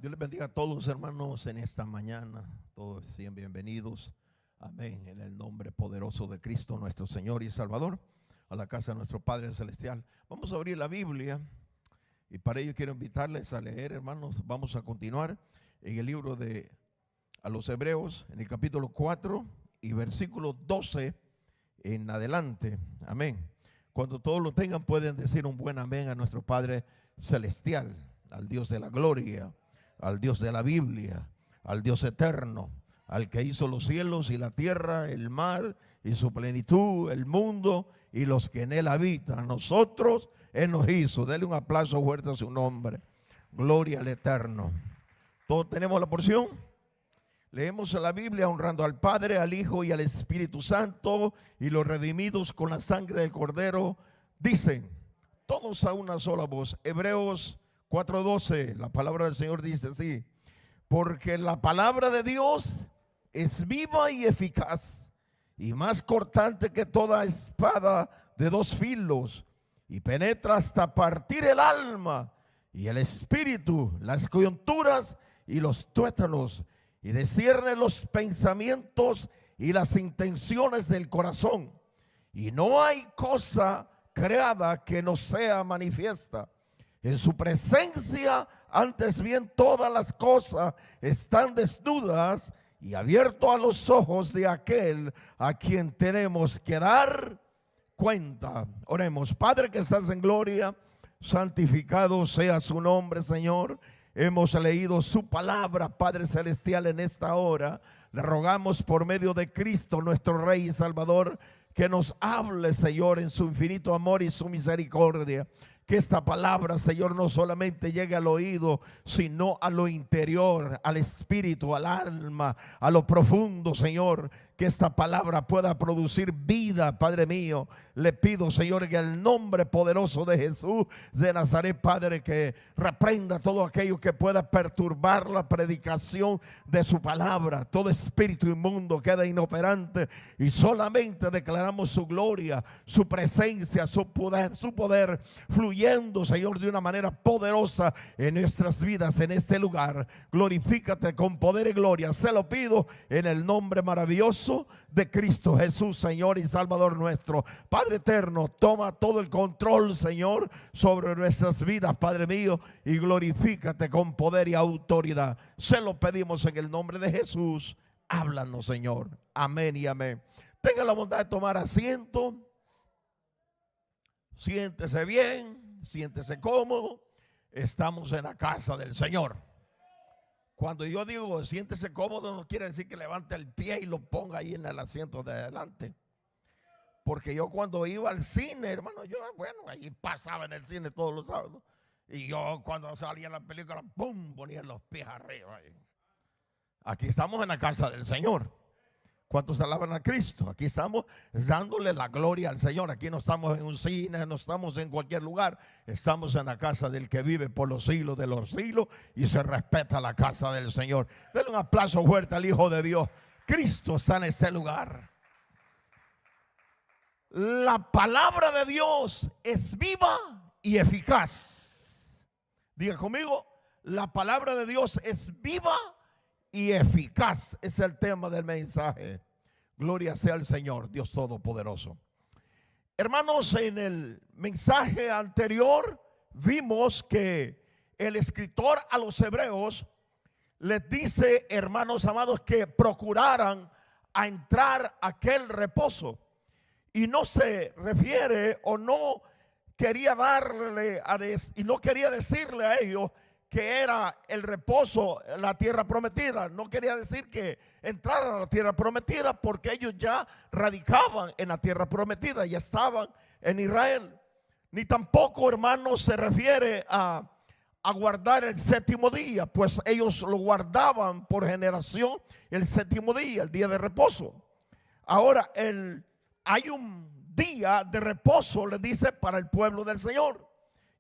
Dios les bendiga a todos, hermanos, en esta mañana. Todos sean bienvenidos. Amén. En el nombre poderoso de Cristo, nuestro Señor y Salvador, a la casa de nuestro Padre Celestial. Vamos a abrir la Biblia y para ello quiero invitarles a leer, hermanos. Vamos a continuar en el libro de a los Hebreos, en el capítulo 4 y versículo 12 en adelante. Amén. Cuando todos lo tengan, pueden decir un buen amén a nuestro Padre Celestial, al Dios de la gloria, al Dios de la Biblia, al Dios eterno, al que hizo los cielos y la tierra, el mar y su plenitud, el mundo y los que en él habitan. A nosotros él nos hizo. Dele un aplauso fuerte a su nombre. Gloria al eterno. ¿Todos tenemos la porción? Leemos la Biblia honrando al Padre, al Hijo y al Espíritu Santo, y los redimidos con la sangre del Cordero dicen, todos a una sola voz. Hebreos 4:12, la palabra del Señor dice así: porque la palabra de Dios es viva y eficaz, y más cortante que toda espada de dos filos, y penetra hasta partir el alma y el espíritu, las coyunturas y los tuétanos, y discierne los pensamientos y las intenciones del corazón. Y no hay cosa creada que no sea manifiesta. En su presencia, antes bien, todas las cosas están desnudas y abierto a los ojos de aquel a quien tenemos que dar cuenta. Oremos. Padre que estás en gloria, santificado sea su nombre, Señor. Hemos leído su palabra, Padre Celestial, en esta hora. Le rogamos por medio de Cristo, nuestro Rey y Salvador, que nos hable, Señor, en su infinito amor y su misericordia. Que esta palabra, Señor, no solamente llegue al oído, sino a lo interior, al espíritu, al alma, a lo profundo, Señor. Que esta palabra pueda producir vida, Padre mío. Le pido, Señor, en el nombre poderoso de Jesús de Nazaret, Padre, que reprenda todo aquello que pueda perturbar la predicación de su palabra. Todo espíritu inmundo queda inoperante y solamente declaramos su gloria, su presencia, su poder fluyendo, Señor, de una manera poderosa en nuestras vidas, en este lugar. Glorifícate con poder y gloria. Se lo pido en el nombre maravilloso de Cristo Jesús, Señor y Salvador nuestro. Padre eterno, toma todo el control, Señor, sobre nuestras vidas, Padre mío, y glorifícate con poder y autoridad. Se lo pedimos en el nombre de Jesús. Háblanos, Señor. Amén y amén. Tenga la bondad de tomar asiento. Siéntese bien, siéntese cómodo. Estamos en la casa del Señor. Cuando yo digo siéntese cómodo, no quiere decir que levante el pie y lo ponga ahí en el asiento de adelante. Porque yo cuando iba al cine, hermano, yo, bueno, allí pasaba en el cine todos los sábados. Y yo cuando salía la película, ¡pum!, ponía los pies arriba. Aquí estamos en la casa del Señor. ¿Cuántos alaban a Cristo? Aquí estamos dándole la gloria al Señor. Aquí no estamos en un cine, no estamos en cualquier lugar. Estamos en la casa del que vive por los siglos de los siglos y se respeta la casa del Señor. Denle un aplauso fuerte al Hijo de Dios. Cristo está en este lugar. La palabra de Dios es viva y eficaz. Diga conmigo, la palabra de Dios es viva y eficaz. Es el tema del mensaje. Gloria sea al Señor, Dios Todopoderoso. Hermanos, en el mensaje anterior vimos que el escritor a los hebreos les dice, hermanos amados, que procuraran a entrar a aquel reposo. Y no se refiere o no quería darle y no quería decirle a ellos que era el reposo, la tierra prometida. No quería decir que entraran a la tierra prometida, porque ellos ya radicaban en la tierra prometida, ya estaban en Israel. Ni tampoco, hermanos, se refiere a guardar el séptimo día, pues ellos lo guardaban por generación el séptimo día, el día de reposo. Ahora, hay un día de reposo, le dice, para el pueblo del Señor.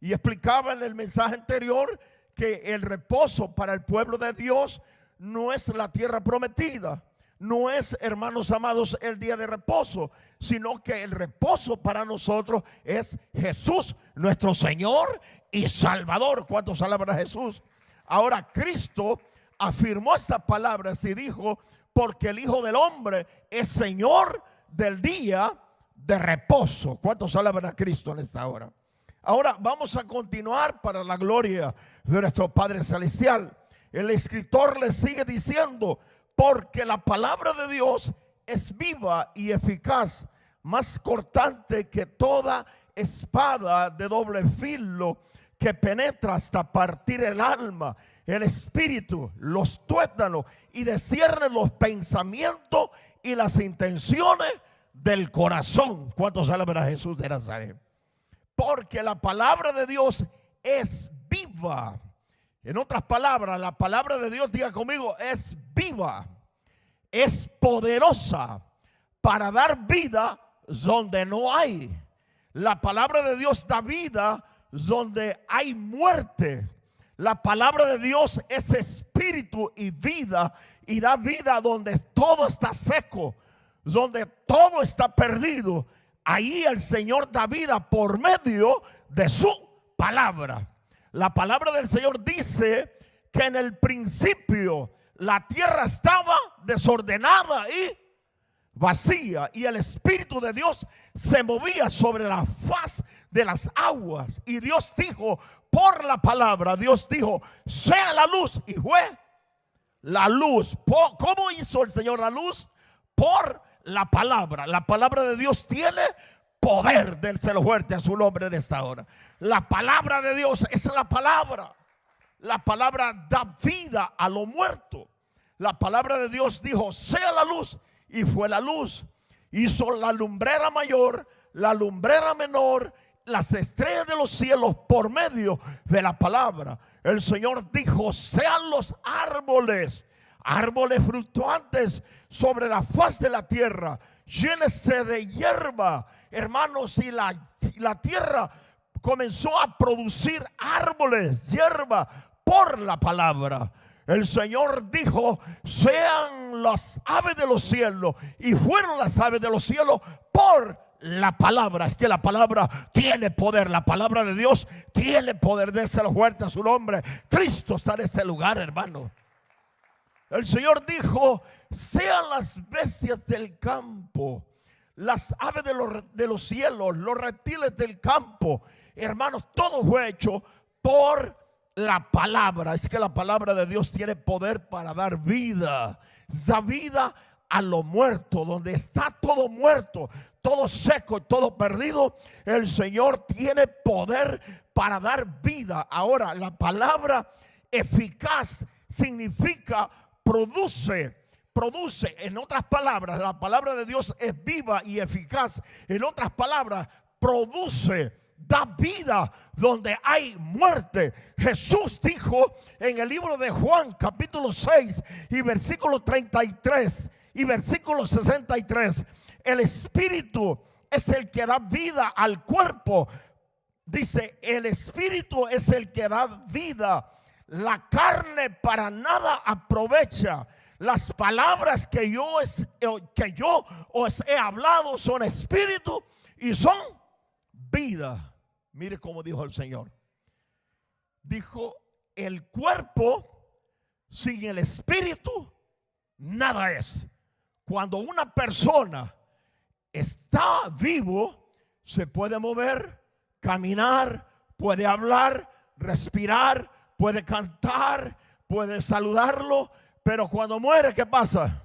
Y explicaba en el mensaje anterior que el reposo para el pueblo de Dios no es la tierra prometida, no es, hermanos amados, el día de reposo, sino que el reposo para nosotros es Jesús, nuestro Señor y Salvador. ¿Cuántos alaban a Jesús? Ahora Cristo afirmó estas palabras y dijo: porque el Hijo del Hombre es Señor del día de reposo. ¿Cuántos alaban a Cristo en esta hora? Ahora vamos a continuar para la gloria de nuestro Padre Celestial. El escritor le sigue diciendo: porque la palabra de Dios es viva y eficaz, más cortante que toda espada de doble filo, que penetra hasta partir el alma, el espíritu, los tuétanos, y discierne los pensamientos y las intenciones del corazón. ¿Cuántos alaban a Jesús de Nazaret? Porque la palabra de Dios es viva. En otras palabras, la palabra de Dios, diga conmigo, es viva, es poderosa para dar vida donde no hay. La palabra de Dios da vida donde hay muerte. La palabra de Dios es espíritu y vida, y da vida donde todo está seco, donde todo está perdido. Ahí el Señor da vida por medio de su palabra. La palabra del Señor dice que en el principio la tierra estaba desordenada y vacía, y el Espíritu de Dios se movía sobre la faz de las aguas. Y Dios dijo, por la palabra, Dios dijo: sea la luz, y fue la luz. ¿Cómo hizo el Señor la luz? Por la palabra. La palabra de Dios tiene poder. Dénselo fuerte a su nombre en esta hora. La palabra de Dios es la palabra. La palabra da vida a lo muerto. La palabra de Dios dijo: sea la luz, y fue la luz. Hizo la lumbrera mayor, la lumbrera menor, las estrellas de los cielos por medio de la palabra. El Señor dijo: sean los árboles, árboles fluctuantes sobre la faz de la tierra, llénese de hierba. Hermanos, y la tierra comenzó a producir árboles, hierba, por la palabra. El Señor dijo: sean las aves de los cielos, y fueron las aves de los cielos por la palabra. Es que la palabra tiene poder. La palabra de Dios tiene poder. Déselo fuerte a su nombre. Cristo está en este lugar, hermano. El Señor dijo: sean las bestias del campo, las aves de los cielos, los reptiles del campo. Hermanos, todo fue hecho por la palabra. Es que la palabra de Dios tiene poder para dar vida. Da vida a lo muerto. Donde está todo muerto, todo seco, todo perdido, el Señor tiene poder para dar vida. Ahora, la palabra eficaz significa produce. En otras palabras, la palabra de Dios es viva y eficaz. En otras palabras, produce, da vida donde hay muerte. Jesús dijo en el libro de Juan, capítulo 6 y versículo 33 y versículo 63: el espíritu es el que da vida al cuerpo. Dice: el espíritu es el que da vida, la carne para nada aprovecha. Las palabras que yo os he hablado son espíritu y son vida. Mire cómo dijo el Señor. Dijo: el cuerpo sin el espíritu nada es. Cuando una persona está vivo, se puede mover, caminar, puede hablar, respirar, puede cantar, puede saludarlo. Pero cuando muere, ¿qué pasa?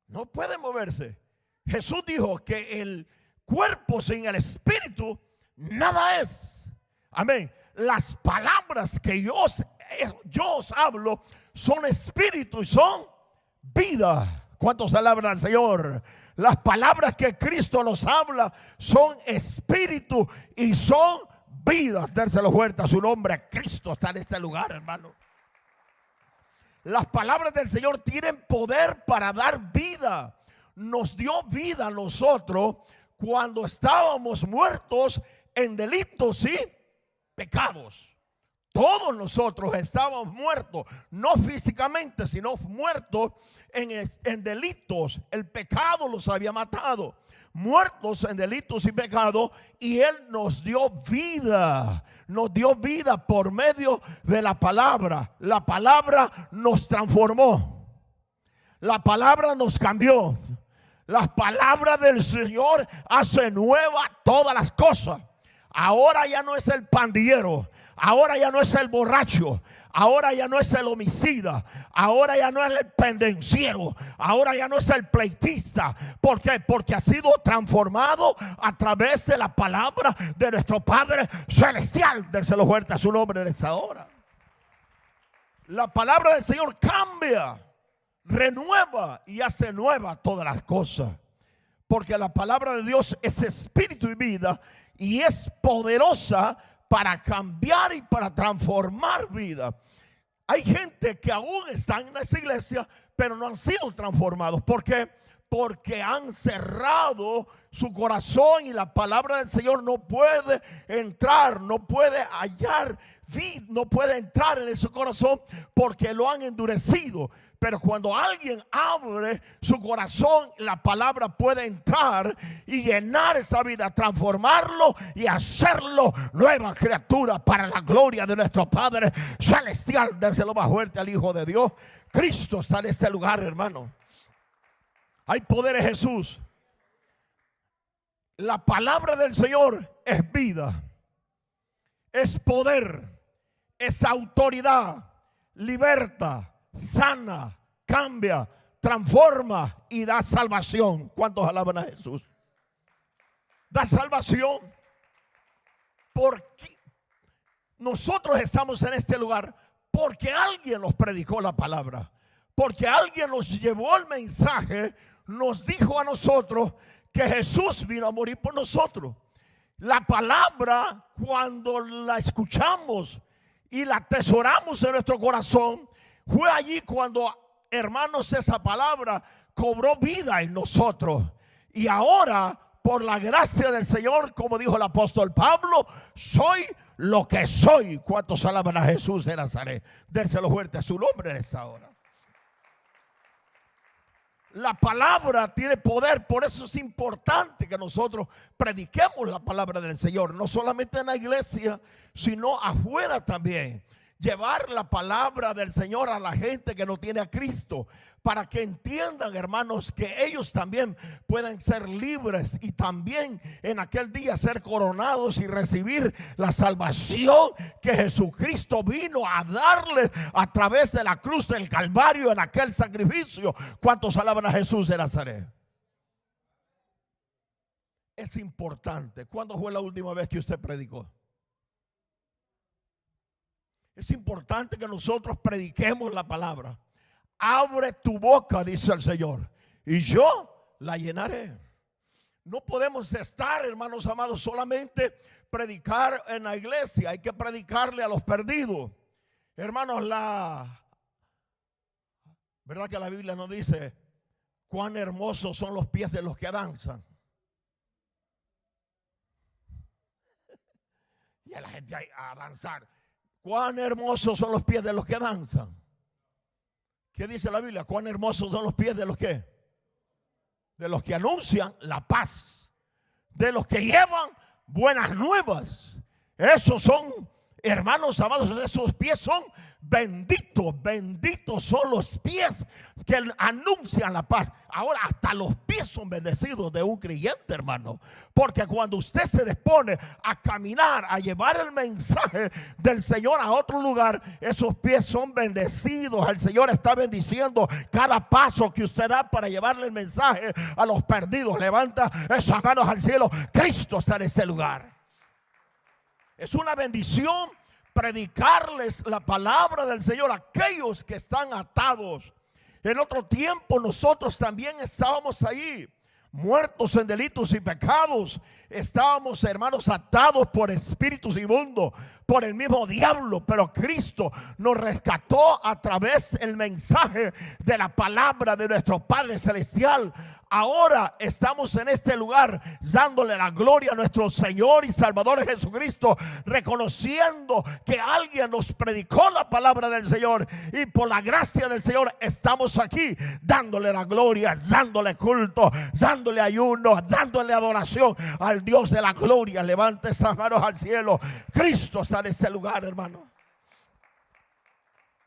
No puede moverse. Jesús dijo que el cuerpo sin el espíritu nada es. Amén. Las palabras que yo os hablo son espíritu y son vida. ¿Cuántos alaban al Señor? Las palabras que Cristo nos habla son espíritu y son vida. Dérselo fuerte a su nombre. Cristo está en este lugar, hermano. Las palabras del Señor tienen poder para dar vida. Nos dio vida a nosotros cuando estábamos muertos en delitos y pecados. Todos nosotros estábamos muertos, no físicamente, sino muertos en delitos. El pecado los había matado. muertos en delitos y pecados, y Él nos dio vida. Nos dio vida por medio de la palabra. La palabra nos transformó. La palabra nos cambió. La palabra del Señor hace nueva todas las cosas. Ahora ya no es el pandillero. Ahora ya no es el borracho. Ahora ya no es el homicida. Ahora ya no es el pendenciero. Ahora ya no es el pleitista. ¿Por qué? Porque ha sido transformado a través de la palabra de nuestro Padre Celestial. Dérselo fuerte a su nombre en esta hora. La palabra del Señor cambia, renueva y hace nueva todas las cosas. Porque la palabra de Dios es espíritu y vida, y es poderosa para cambiar y para transformar vida. Hay gente que aún están en esa iglesia, pero no han sido transformados. ¿Por qué? Porque han cerrado su corazón y la palabra del Señor no puede entrar, no puede hallar vida, no puede entrar en ese corazón porque lo han endurecido. Pero cuando alguien abre su corazón, la palabra puede entrar y llenar esa vida, transformarlo y hacerlo nueva criatura para la gloria de nuestro Padre Celestial. Dérselo más fuerte al Hijo de Dios. Cristo está en este lugar, hermano. Hay poder en Jesús. La palabra del Señor es vida, es poder, es autoridad, liberta, sana, cambia, transforma y da salvación. ¿Cuántos alaban a Jesús? Da salvación. Porque nosotros estamos en este lugar porque alguien nos predicó la palabra, porque alguien nos llevó el mensaje, nos dijo a nosotros que Jesús vino a morir por nosotros. La palabra, cuando la escuchamos y la atesoramos en nuestro corazón, fue allí cuando, hermanos, esa palabra cobró vida en nosotros. Y ahora, por la gracia del Señor, como dijo el apóstol Pablo, soy lo que soy. ¿Cuántos alaban a Jesús de Nazaret? Dérselo fuerte a su nombre en esta hora. La palabra tiene poder, por eso es importante que nosotros prediquemos la palabra del Señor, no solamente en la iglesia, sino afuera también. Llevar la palabra del Señor a la gente que no tiene a Cristo, para que entiendan, hermanos, que ellos también pueden ser libres y también en aquel día ser coronados y recibir la salvación que Jesucristo vino a darles a través de la cruz del Calvario en aquel sacrificio. ¿Cuántos alaban a Jesús de Nazaret? Es importante. ¿Cuándo fue la última vez que usted predicó? Es importante que nosotros prediquemos la palabra. Abre tu boca, dice el Señor, y yo la llenaré. No podemos estar, hermanos amados, solamente predicar en la iglesia. Hay que predicarle a los perdidos. Hermanos, ¿verdad que la Biblia nos dice cuán hermosos son los pies de los que danzan? Y a la gente a danzar. Cuán hermosos son los pies de los que danzan. ¿Qué dice la Biblia? Cuán hermosos son los pies de los que anuncian la paz, de los que llevan buenas nuevas. Esos son, hermanos amados, esos pies son benditos. Benditos son los pies que anuncian la paz. Ahora hasta los pies son bendecidos de un creyente, hermano, porque cuando usted se dispone a caminar, a llevar el mensaje del Señor a otro lugar, esos pies son bendecidos. El Señor está bendiciendo cada paso que usted da para llevarle el mensaje a los perdidos. Levanta esas manos al cielo. Cristo está en este lugar. Es una bendición predicarles la palabra del Señor a aquellos que están atados. En otro tiempo nosotros también estábamos ahí, muertos en delitos y pecados. Estábamos, hermanos, atados por espíritus inmundos, por el mismo diablo. Pero Cristo nos rescató a través del mensaje de la palabra de nuestro Padre Celestial. Ahora estamos en este lugar dándole la gloria a nuestro Señor y Salvador Jesucristo, reconociendo que alguien nos predicó la palabra del Señor, y por la gracia del Señor estamos aquí dándole la gloria, dándole culto, dándole ayuno, dándole adoración al Dios de la gloria. Levante esas manos al cielo. Cristo está en este lugar, hermano.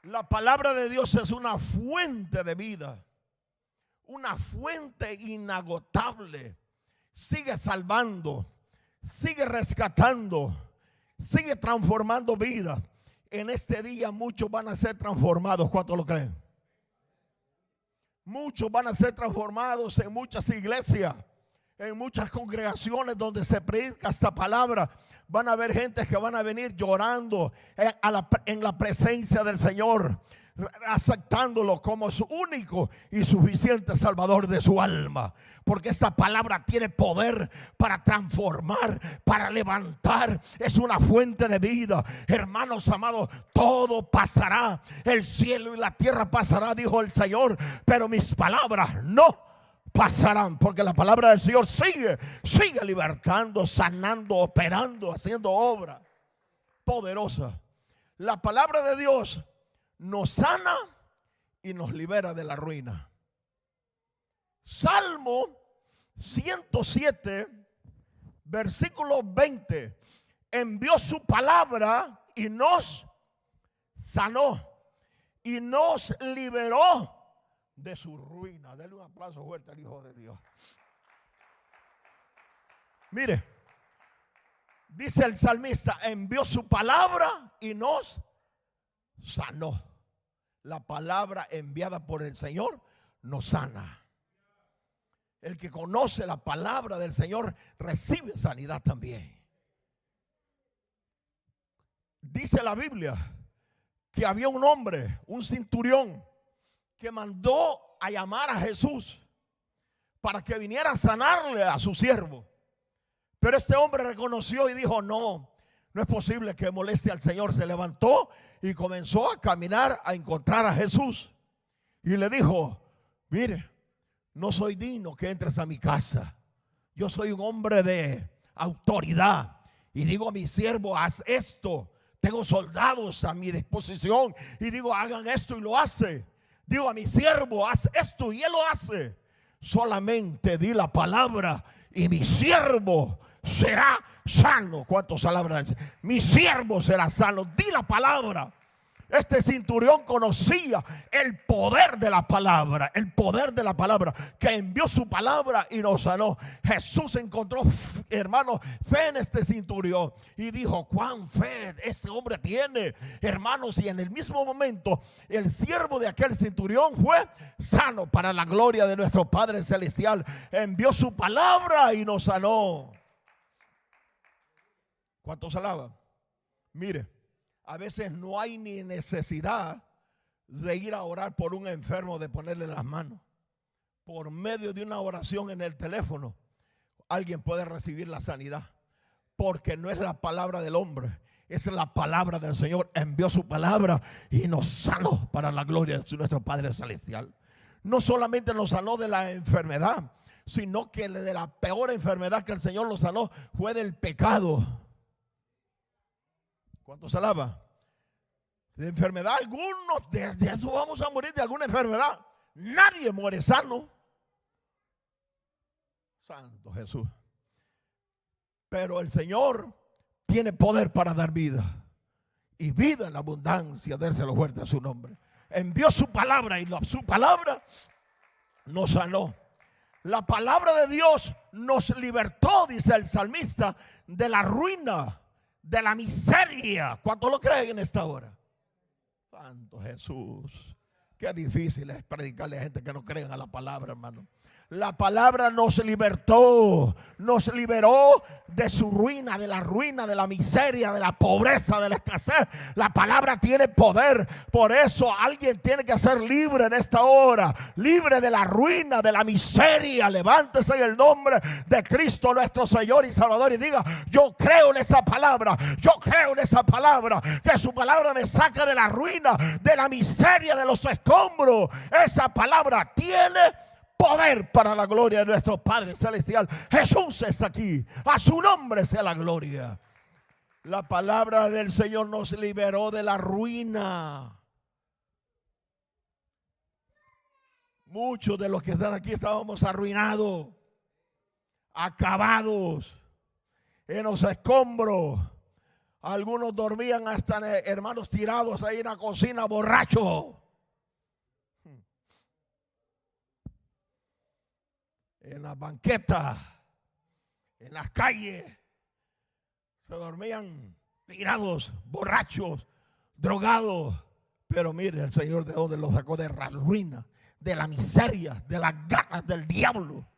La palabra de Dios es una fuente de vida, una fuente inagotable. Sigue salvando, sigue rescatando, sigue transformando vida. En este día muchos van a ser transformados. ¿Cuántos lo creen? Muchos van a ser transformados en muchas iglesias, en muchas congregaciones donde se predica esta palabra. Van a haber gente que van a venir llorando en la presencia del Señor, aceptándolo como su único y suficiente Salvador de su alma. Porque esta palabra tiene poder para transformar, para levantar. Es una fuente de vida. Hermanos amados, todo pasará. El cielo y la tierra pasará, dijo el Señor, pero mis palabras no pasarán, porque la palabra del Señor sigue libertando, sanando, operando, haciendo obra poderosa. La palabra de Dios nos sana y nos libera de la ruina. Salmo 107, versículo 20. Envió su palabra y nos sanó y nos liberó de su ruina. Denle un aplauso fuerte al Hijo de Dios. Mire, dice el salmista, envió su palabra y nos sanó. La palabra enviada por el Señor nos sana. El que conoce la palabra del Señor recibe sanidad también. Dice la Biblia que había un hombre, un centurión, que mandó a llamar a Jesús para que viniera a sanarle a su siervo. Pero este hombre reconoció y dijo: no es posible que moleste al Señor. Se levantó y comenzó a caminar a encontrar a Jesús. Y le dijo: mire, no soy digno que entres a mi casa. Yo soy un hombre de autoridad y digo a mi siervo: haz esto. Tengo soldados a mi disposición y digo: hagan esto, y lo hace. Digo a mi siervo: haz esto, y él lo hace. Solamente di la palabra y mi siervo será sano. ¿Cuántos palabras? Mi siervo será sano. Di la palabra. Este centurión conocía el poder de la palabra, que envió su palabra y nos sanó. Jesús encontró, hermano, fe en este centurión y dijo: cuán fe este hombre tiene, hermanos. Y en el mismo momento el siervo de aquel centurión fue sano para la gloria de nuestro Padre Celestial. Envió su palabra y nos sanó. ¿Cuántos alaban? Mire, a veces no hay ni necesidad de ir a orar por un enfermo, de ponerle las manos. Por medio de una oración en el teléfono, alguien puede recibir la sanidad. Porque no es la palabra del hombre, es la palabra del Señor. Envió su palabra y nos sanó para la gloria de nuestro Padre Celestial. No solamente nos sanó de la enfermedad, sino que de la peor enfermedad que el Señor nos sanó fue del pecado. ¿Cuántos alaban? De enfermedad, algunos de eso vamos a morir, de alguna enfermedad. Nadie muere sano. Santo Jesús. Pero el Señor tiene poder para dar vida, y vida en abundancia. Dérselo fuerte a su nombre. Envió su palabra y su palabra nos sanó. La palabra de Dios nos libertó, dice el salmista, de la ruina, de la miseria. ¿Cuántos lo creen en esta hora? Santo Jesús. Qué difícil es predicarle a gente que no cree en la palabra, hermano. La palabra nos libertó, nos liberó de su ruina, de la miseria, de la pobreza, de la escasez. La palabra tiene poder. Por eso alguien tiene que ser libre en esta hora, libre de la ruina, de la miseria. Levántese en el nombre de Cristo nuestro Señor y Salvador y diga: yo creo en esa palabra, yo creo en esa palabra, que su palabra me saca de la ruina, de la miseria, de los escombros. Esa palabra tiene poder para la gloria de nuestro Padre Celestial. Jesús está aquí. A su nombre sea la gloria. La palabra del Señor nos liberó de la ruina. Muchos de los que están aquí estábamos arruinados, acabados, en los escombros. Algunos dormían hasta, hermanos, tirados ahí en la cocina, borrachos. En las banquetas, en las calles, se dormían tirados, borrachos, drogados. Pero mire, el Señor de donde los sacó de la ruina, de la miseria, de las garras del diablo.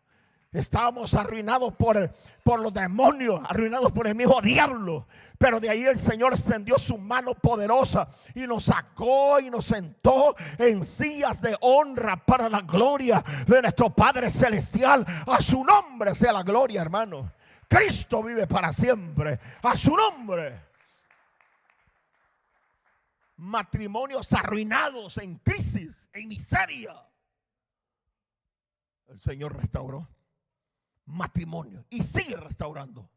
Estábamos arruinados por los demonios, arruinados por el mismo diablo. Pero de ahí el Señor extendió su mano poderosa y nos sacó y nos sentó en sillas de honra para la gloria de nuestro Padre Celestial. A su nombre sea la gloria, hermano. Cristo vive para siempre. A su nombre. Matrimonios arruinados, en crisis, en miseria. El Señor restauró matrimonio y sigue restaurando.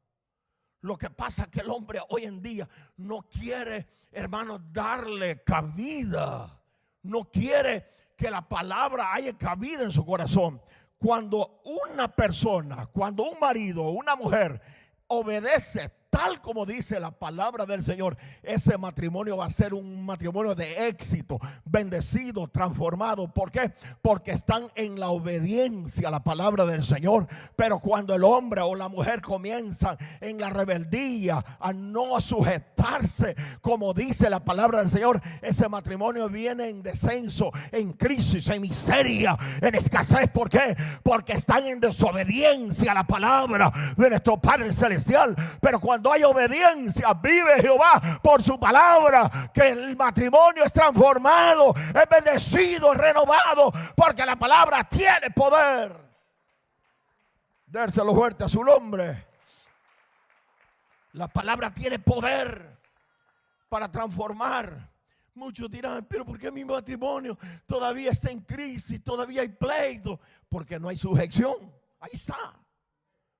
Lo que pasa es que el hombre hoy en día no quiere, hermanos, darle cabida. No quiere que la palabra haya cabida en su corazón. Cuando una persona, cuando un marido o una mujer obedece tal como dice la palabra del Señor, ese matrimonio va a ser un matrimonio de éxito, bendecido, transformado. ¿Por qué? Porque están en la obediencia a la palabra del Señor. Pero cuando el hombre o la mujer comienzan en la rebeldía, a no sujetarse como dice la palabra del Señor, ese matrimonio viene en descenso, en crisis, en miseria, en escasez. ¿Por qué? Porque están en desobediencia a la palabra de nuestro Padre Celestial. Pero cuando hay obediencia, vive Jehová por su palabra, que el matrimonio es transformado, es bendecido, es renovado, porque la palabra tiene poder. Dérselo fuerte a su nombre. La palabra tiene poder para transformar. Muchos dirán, pero ¿por qué mi matrimonio todavía está en crisis? Todavía hay pleito. Porque no hay sujeción. Ahí está.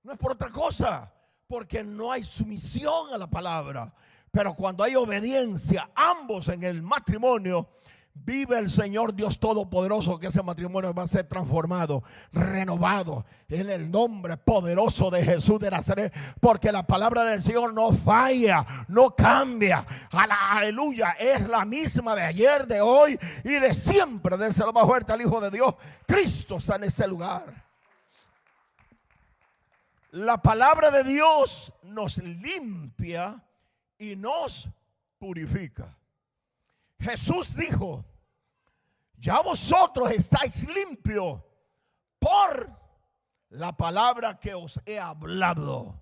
No es por otra cosa. Porque no hay sumisión a la palabra. Pero cuando hay obediencia, ambos en el matrimonio, vive el Señor Dios Todopoderoso, que ese matrimonio va a ser transformado, renovado en el nombre poderoso de Jesús de Nazaret. Porque la palabra del Señor no falla, no cambia. Aleluya, es la misma de ayer, de hoy y de siempre. Dérselo más fuerte al Hijo de Dios. Cristo está en este lugar. La palabra de Dios nos limpia y nos purifica. Jesús dijo: ya vosotros estáis limpios por la palabra que os he hablado.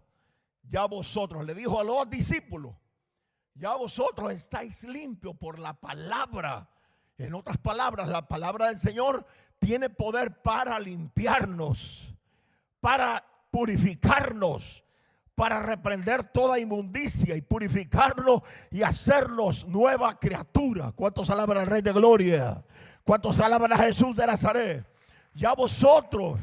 Ya vosotros, le dijo a los discípulos, ya vosotros estáis limpios por la palabra. En otras palabras, la palabra del Señor tiene poder para limpiarnos, para purificarnos, para reprender toda inmundicia y purificarnos y hacernos nueva criatura. ¿Cuántos alaban al Rey de Gloria? ¿Cuántos alaban a Jesús de Nazaret? Ya vosotros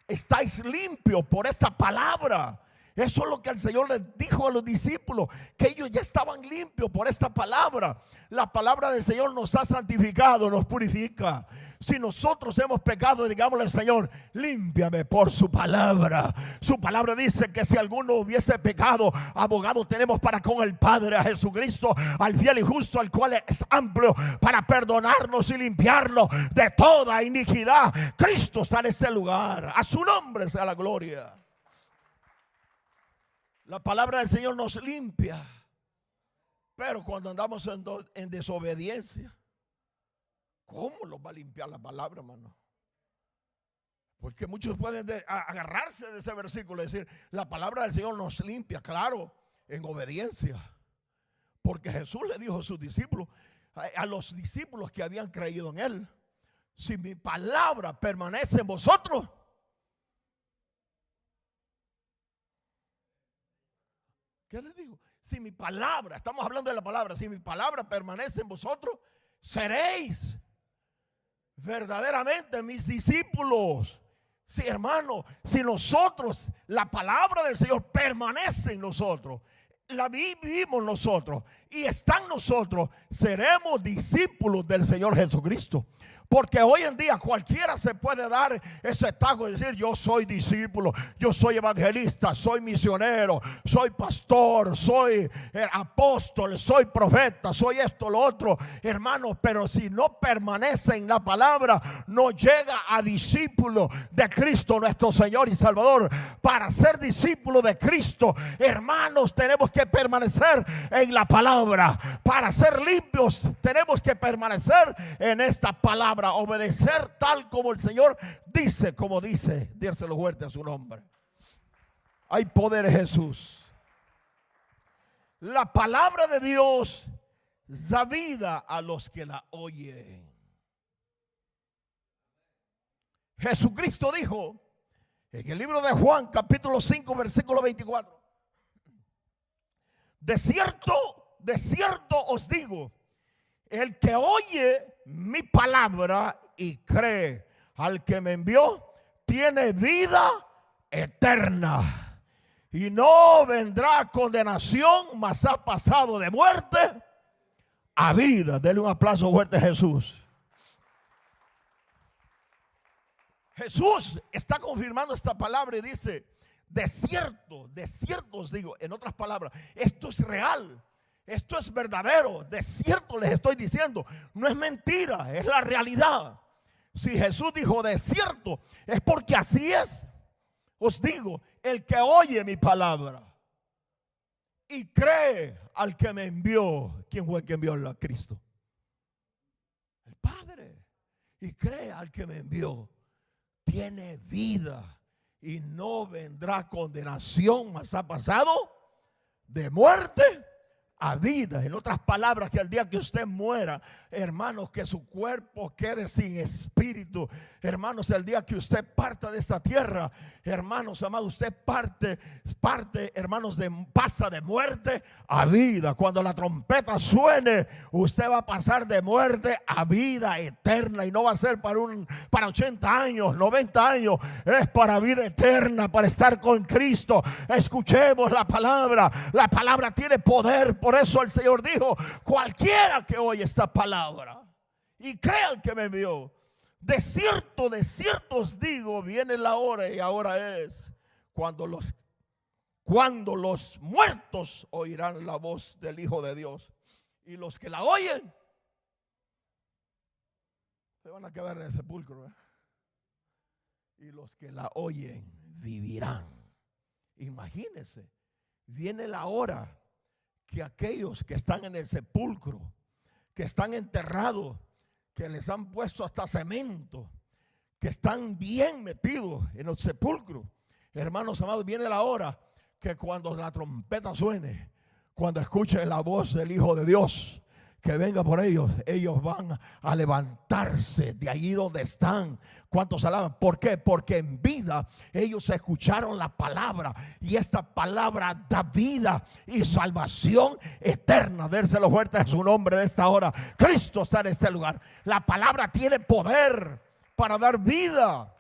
estáis limpios por esta palabra. Eso es lo que el Señor les dijo a los discípulos, que ellos ya estaban limpios por esta palabra. La palabra del Señor nos ha santificado, nos purifica. Si nosotros hemos pecado, digámosle al Señor: límpiame por su palabra. Su palabra dice que si alguno hubiese pecado, abogado tenemos para con el Padre, a Jesucristo, al fiel y justo, al cual es amplio para perdonarnos y limpiarnos de toda iniquidad. Cristo está en este lugar. A su nombre sea la gloria. La palabra del Señor nos limpia. Pero cuando andamos en desobediencia, ¿cómo los va a limpiar la palabra, hermano? Porque muchos pueden agarrarse de ese versículo y decir: la palabra del Señor nos limpia. Claro, en obediencia. Porque Jesús le dijo a sus discípulos, a los discípulos que habían creído en Él: si mi palabra permanece en vosotros, ¿qué les digo? Si mi palabra, estamos hablando de la palabra, si mi palabra permanece en vosotros, seréis verdaderamente mis discípulos Sí, hermano, si nosotros, la palabra del Señor permanece en nosotros, la vivimos nosotros y está en nosotros, seremos discípulos del Señor Jesucristo. Porque hoy en día cualquiera se puede dar ese tajo de decir: yo soy discípulo, yo soy evangelista, soy misionero, soy pastor, soy apóstol, soy profeta, soy esto, lo otro, hermano. Pero si no permanece en la palabra, no llega a discípulo de Cristo nuestro Señor y Salvador. Para ser discípulo de Cristo, hermanos, tenemos que permanecer en la palabra. Para ser limpios, tenemos que permanecer en esta palabra. Obedecer tal como el Señor dice, como dice. Dírselo fuerte a su nombre. Hay poder en Jesús. La palabra de Dios da vida a los que la oyen. Jesucristo dijo en el libro de Juan, capítulo 5, versículo 24: de cierto os digo, el que oye mi palabra y cree al que me envió, tiene vida eterna y no vendrá a condenación, mas ha pasado de muerte a vida. Denle un aplauso fuerte a Jesús. Jesús está confirmando esta palabra y dice: de cierto os digo. En otras palabras, esto es real. Esto es verdadero, de cierto les estoy diciendo. No es mentira, es la realidad. Si Jesús dijo de cierto, es porque así es. Os digo, el que oye mi palabra y cree al que me envió. ¿Quién fue el que envió a Cristo? El Padre. Y cree al que me envió, tiene vida y no vendrá condenación, mas ha pasado de muerte a vida. En otras palabras, que el día que usted muera, hermanos, que su cuerpo quede sin espíritu. Hermanos, el día que usted parta de esta tierra, hermanos amados, usted parte, hermanos, pasa de muerte a vida. Cuando la trompeta suene, usted va a pasar de muerte a vida eterna. Y no va a ser para 80 años, 90 años. Es para vida eterna, para estar con Cristo. Escuchemos la palabra. La palabra tiene poder. Por eso el Señor dijo: cualquiera que oye esta palabra y crea al que me envió, de cierto os digo, viene la hora, y ahora es, cuando los muertos oirán la voz del Hijo de Dios, y los que la oyen se van a quedar en el sepulcro, ¿eh? Y los que la oyen vivirán. Imagínense, viene la hora que aquellos que están en el sepulcro, que están enterrados, que les han puesto hasta cemento, que están bien metidos en el sepulcro, hermanos amados, viene la hora que cuando la trompeta suene, cuando escuchen la voz del Hijo de Dios, que venga por ellos, ellos van a levantarse de allí donde están. ¿Cuántos alaban? ¿Por qué? Porque en vida ellos escucharon la palabra, y esta palabra da vida y salvación eterna. Dérselo fuerte a su nombre en esta hora. Cristo está en este lugar. La palabra tiene poder para dar vida.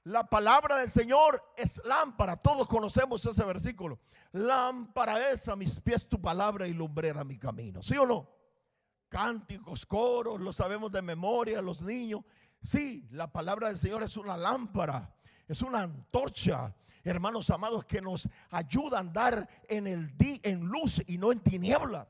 La palabra del Señor es lámpara. Todos conocemos ese versículo. Lámpara es a mis pies tu palabra y lumbrera mi camino. ¿Sí o no? Cánticos, coros, lo sabemos de memoria los niños. Sí, la palabra del Señor es una lámpara, es una antorcha, hermanos amados, que nos ayuda a andar en luz y no en tiniebla.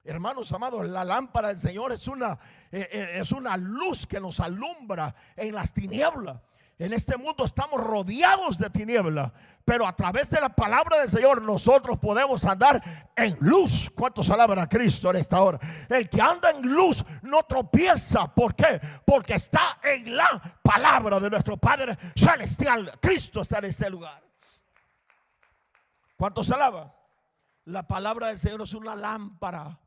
Hermanos amados, la lámpara del Señor es una luz que nos alumbra en las tinieblas. En este mundo estamos rodeados de tinieblas, pero a través de la palabra del Señor nosotros podemos andar en luz. ¿Cuántos alaban a Cristo en esta hora? El que anda en luz no tropieza. ¿Por qué? Porque está en la palabra de nuestro Padre Celestial. Cristo está en este lugar. ¿Cuántos alaban? La palabra del Señor es una lámpara.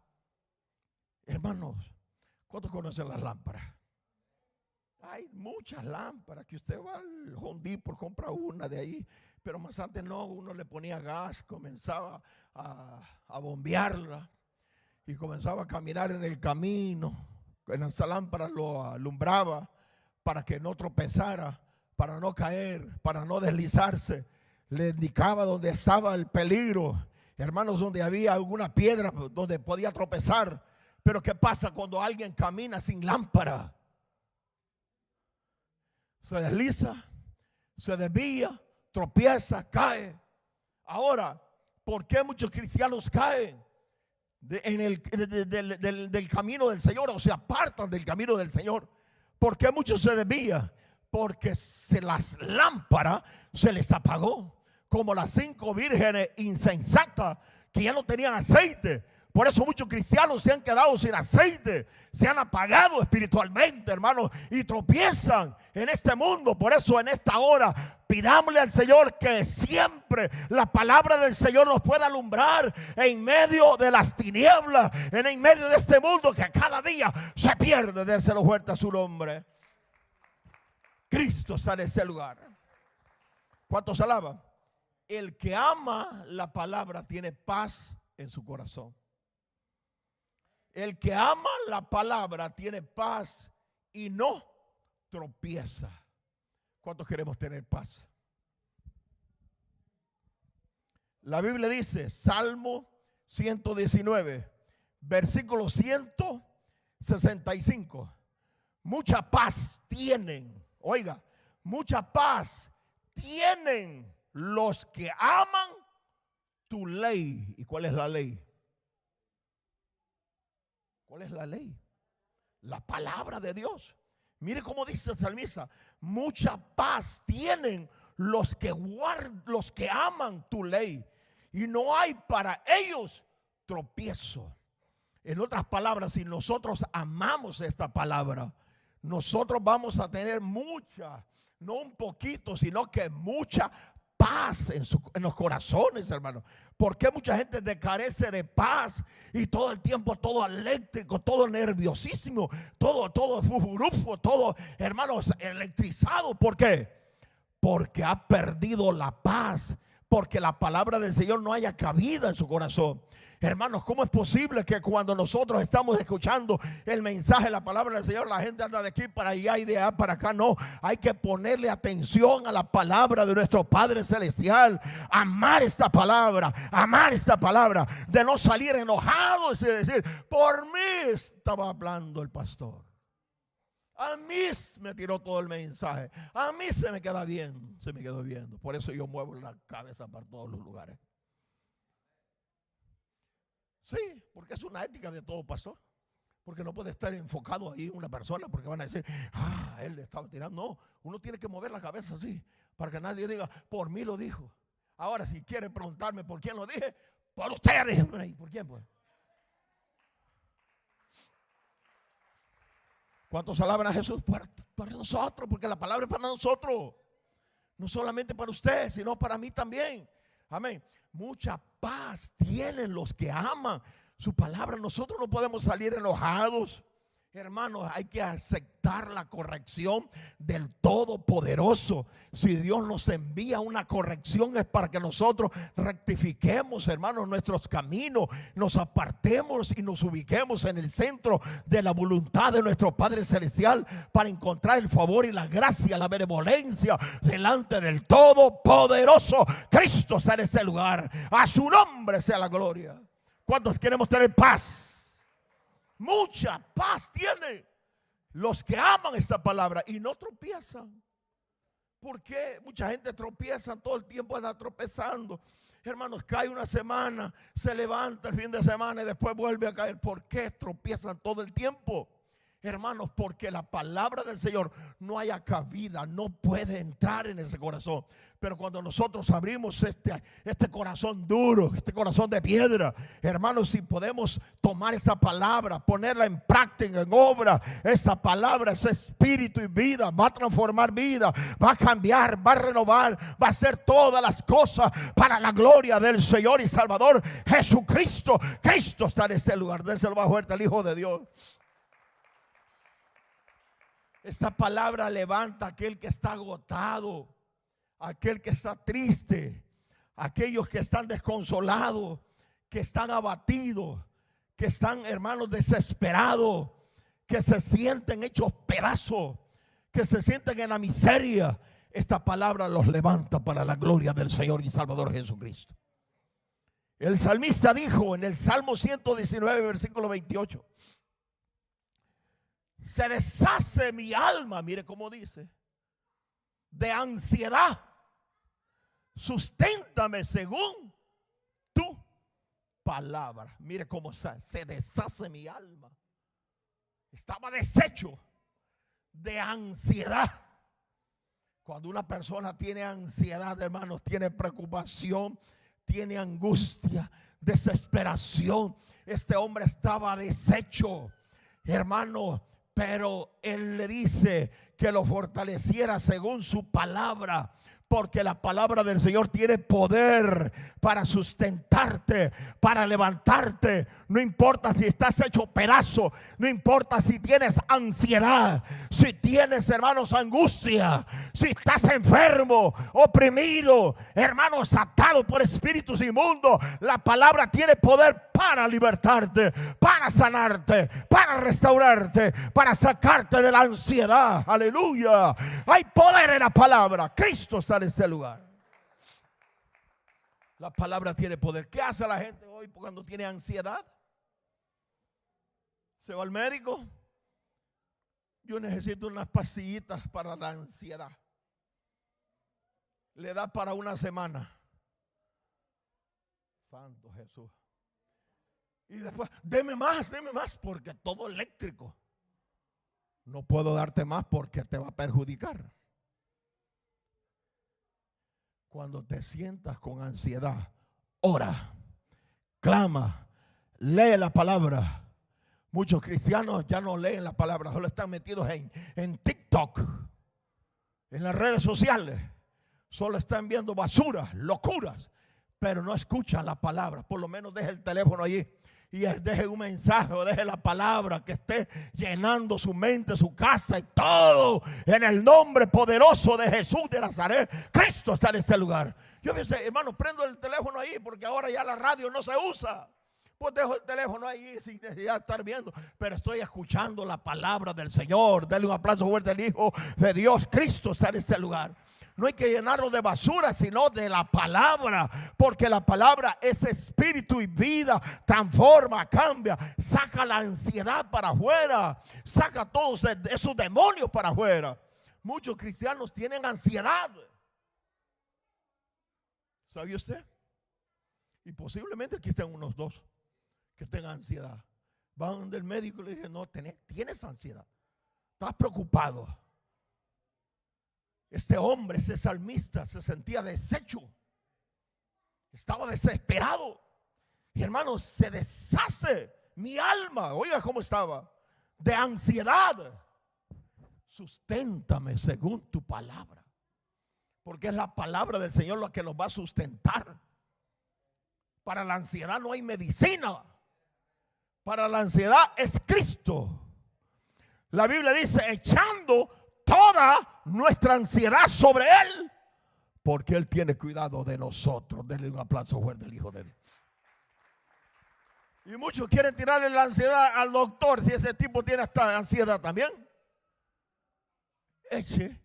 Hermanos, ¿cuántos conocen las lámparas? Hay muchas lámparas que usted va al Home Depot, compra una de ahí, pero más antes no, uno le ponía gas, comenzaba a bombearla y comenzaba a caminar en el camino. En esa lámpara lo alumbraba para que no tropezara, para no caer, para no deslizarse. Le indicaba donde estaba el peligro, hermanos, donde había alguna piedra donde podía tropezar. Pero ¿qué pasa cuando alguien camina sin lámpara? Se desliza, se desvía, tropieza, cae. Ahora, ¿por qué muchos cristianos caen del camino del Señor, o se apartan del camino del Señor? ¿Por qué muchos se desvían? Porque las lámparas se les apagó, como las 5 vírgenes insensatas que ya no tenían aceite. Por eso muchos cristianos se han quedado sin aceite, se han apagado espiritualmente, hermanos, y tropiezan en este mundo. Por eso en esta hora pidámosle al Señor que siempre la palabra del Señor nos pueda alumbrar en medio de las tinieblas, en medio de este mundo que cada día se pierde. Déselo fuerte a su nombre. Cristo está en ese lugar. ¿Cuántos alaban? El que ama la palabra tiene paz en su corazón. El que ama la palabra tiene paz y no tropieza. ¿Cuántos queremos tener paz? La Biblia dice, Salmo 119, versículo 165. Mucha paz tienen, oiga, mucha paz tienen los que aman tu ley. ¿Y cuál es la ley? ¿Cuál es la ley? La palabra de Dios. Mire cómo dice el salmista: mucha paz tienen los que aman tu ley, y no hay para ellos tropiezo. En otras palabras, si nosotros amamos esta palabra, nosotros vamos a tener mucha, no un poquito, sino que mucha paz en los corazones, hermano. ¿Por qué mucha gente carece de paz y todo el tiempo todo eléctrico, todo nerviosísimo, todo fufurufo, todo, hermanos, electrizado? ¿Por qué? Porque ha perdido la paz, porque la palabra del Señor no haya cabida en su corazón. Hermanos, ¿cómo es posible que cuando nosotros estamos escuchando el mensaje, la palabra del Señor, la gente anda de aquí para allá y de allá para acá? No, hay que ponerle atención a la palabra de nuestro Padre Celestial. Amar esta palabra, de no salir enojados y decir, por mí estaba hablando el pastor, a mí me tiró todo el mensaje, a mí se me quedó viendo. Por eso yo muevo la cabeza para todos los lugares. Sí, porque es una ética de todo pastor. Porque no puede estar enfocado ahí una persona, porque van a decir, él le estaba tirando. No, uno tiene que mover la cabeza así, para que nadie diga, por mí lo dijo. Ahora, si quiere preguntarme por quién lo dije, por ustedes. ¿Por quién pues? ¿Cuántos alaban a Jesús? Para nosotros, porque la palabra es para nosotros. No solamente para usted, sino para mí también. Amén. Mucha paz tienen los que aman su palabra. Nosotros no podemos salir enojados. Hermanos, hay que aceptar la corrección del Todopoderoso. Si Dios nos envía una corrección, es para que nosotros rectifiquemos, hermanos, nuestros caminos, nos apartemos y nos ubiquemos en el centro de la voluntad de nuestro Padre Celestial, para encontrar el favor y la gracia, la benevolencia delante del Todopoderoso. Cristo está en este lugar. A su nombre sea la gloria. ¿Cuántos queremos tener paz? Mucha paz tienen los que aman esta palabra y no tropiezan. ¿Por qué? Mucha gente tropieza, todo el tiempo anda tropezando. Hermanos, cae una semana, se levanta el fin de semana y después vuelve a caer. ¿Por qué tropiezan todo el tiempo? Hermanos, porque la palabra del Señor no haya cabida, no puede entrar en ese corazón. Pero cuando nosotros abrimos este corazón duro, este corazón de piedra, hermanos, si podemos tomar esa palabra, ponerla en práctica, en obra, esa palabra, ese espíritu y vida, va a transformar vida, va a cambiar, va a renovar, va a hacer todas las cosas para la gloria del Señor y Salvador Jesucristo. Cristo está en este lugar. Déselo más fuerte al Hijo de Dios. Esta palabra levanta a aquel que está agotado, aquel que está triste, aquellos que están desconsolados, que están abatidos, que están, hermanos, desesperados, que se sienten hechos pedazos, que se sienten en la miseria. esta palabra los levanta para la gloria del Señor y Salvador Jesucristo. El salmista dijo en el Salmo 119, versículo 28: se deshace mi alma, mire cómo dice, de ansiedad. Susténtame según tu palabra. Mire cómo se deshace mi alma. Estaba deshecho de ansiedad. Cuando una persona tiene ansiedad, hermanos, tiene preocupación, tiene angustia, desesperación. Este hombre estaba deshecho, hermano, pero él le dice que lo fortaleciera según su palabra. Porque la palabra del Señor tiene poder para sustentarte, para levantarte. No importa si estás hecho pedazo, no importa si tienes ansiedad, si tienes, hermanos, angustia, si estás enfermo, oprimido, hermanos, atado por espíritus inmundos. La palabra tiene poder para libertarte, para sanarte, para restaurarte, para sacarte de la ansiedad. Aleluya. Hay poder en la palabra. Cristo está en este lugar. La palabra tiene poder. ¿Qué hace la gente hoy cuando tiene ansiedad? Se va al médico. Yo necesito unas pastillitas para la ansiedad. Le da para una semana. Santo Jesús. Y después, deme más, porque todo eléctrico. No puedo darte más porque te va a perjudicar. Cuando te sientas con ansiedad, ora, clama, lee la palabra. Muchos cristianos ya no leen la palabra, solo están metidos en TikTok, en las redes sociales. Solo están viendo basuras, locuras, pero no escuchan la palabra. Por lo menos deje el teléfono allí y deje un mensaje o deje la palabra que esté llenando su mente, su casa y todo en el nombre poderoso de Jesús de Nazaret. Cristo está en este lugar. Yo pensé, hermano, prendo el teléfono ahí porque ahora ya la radio no se usa. Pues dejo el teléfono ahí sin necesidad de estar viendo, pero estoy escuchando la palabra del Señor. Denle un aplauso fuerte al Hijo de Dios. Cristo está en este lugar. No hay que llenarlo de basura, sino de la palabra, porque la palabra es espíritu y vida, transforma, cambia, saca la ansiedad para afuera, saca todos esos demonios para afuera. Muchos cristianos tienen ansiedad. ¿Sabe usted? Y posiblemente aquí estén unos dos que tengan ansiedad. Van del médico y le dicen, no, tienes ansiedad, estás preocupado. Este hombre, ese salmista, se sentía deshecho, estaba desesperado. Y hermanos, se deshace mi alma. Oiga cómo estaba, de ansiedad. Susténtame según tu palabra, porque es la palabra del Señor la que nos va a sustentar. Para la ansiedad no hay medicina. Para la ansiedad es Cristo. La Biblia dice, echando toda nuestra ansiedad sobre Él, porque Él tiene cuidado de nosotros. Denle un aplauso fuerte al Hijo de Dios. Y muchos quieren tirarle la ansiedad al doctor, si ese tipo tiene esta ansiedad también. Eche